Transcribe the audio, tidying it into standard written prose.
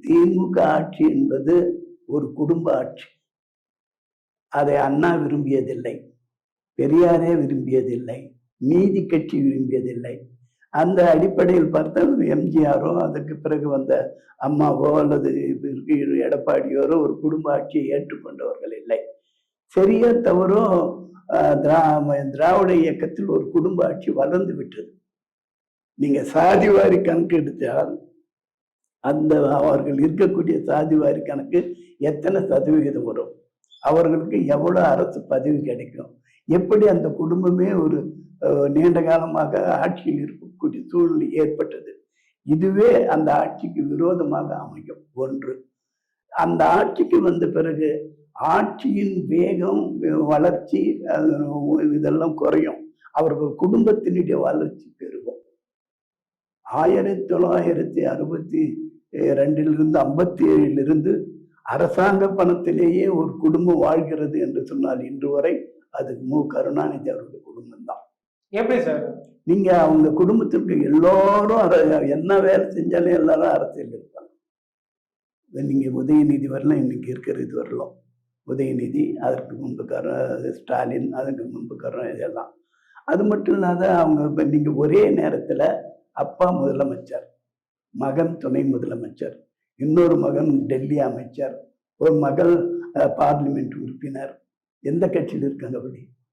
திமுக ஆட்சி என்பது ஒரு குடும்ப ஆட்சி. அதை அண்ணா விரும்பியதில்லை, பெரியாரே விரும்பியதில்லை, நீதி கட்சி விரும்பியதில்லை. அந்த அடிப்படையில் பார்த்தால் எம்ஜிஆரோ அதற்கு பிறகு வந்த அம்மாவோ அல்லது எடப்பாடியோரோ ஒரு குடும்ப ஆட்சியை ஏற்றுக்கொண்டவர்கள் இல்லை. சரியா தவறோ திராவிட இயக்கத்தில் ஒரு குடும்ப ஆட்சி வளர்ந்து விட்டது. நீங்க சாதிவாரி கணக்கு எடுத்தால் அந்த அவர்கள் இருக்கக்கூடிய சாதிவாரி கணக்கு எத்தனை சதவிகிதம் வரும், அவர்களுக்கு எவ்வளவு அரசு பதவி கிடைக்கும், எப்படி அந்த குடும்பமே ஒரு நீண்ட காலமாக ஆட்சியில் இருக்கக்கூடிய சூழ்நிலை ஏற்பட்டது. இதுவே அந்த ஆட்சிக்கு விரோதமாக அமையும். ஒன்று, அந்த ஆட்சிக்கு வந்த பிறகு ஆட்சியின் வேகம், வளர்ச்சி இதெல்லாம் குறையும், அவர்கள் குடும்பத்தினுடைய வளர்ச்சி பெருகும். 1962 57 அரசாங்க பணத்திலேயே ஒரு குடும்பம் வாழ்கிறது என்று சொன்னால் இன்று வரை அது மு. கருணாநிதி அவருடைய குடும்பம் தான். எப்படி சார்? நீங்க அவங்க குடும்பத்திற்கு எல்லாரும் என்ன வேலை செஞ்சாலும் எல்லாரும் அரசியல் இருப்பாங்க. நீங்க உதயநிதி வரலாம், இன்னைக்கு இருக்கிற இது வரலாம் உதயநிதி, அதற்கு முன்பு ஸ்டாலின், அதுக்கு முன்பு இதெல்லாம். அது மட்டும் இல்லாத அவங்க நீங்க ஒரே நேரத்துல அப்பா முதலமைச்சர், மகன் துணை முதலமைச்சர், இன்னொரு மகன் டெல்லி அமைச்சர், ஒரு மகள் பார்லிமெண்ட் உறுப்பினர், எந்த கட்சியில் இருக்காங்க அப்படி?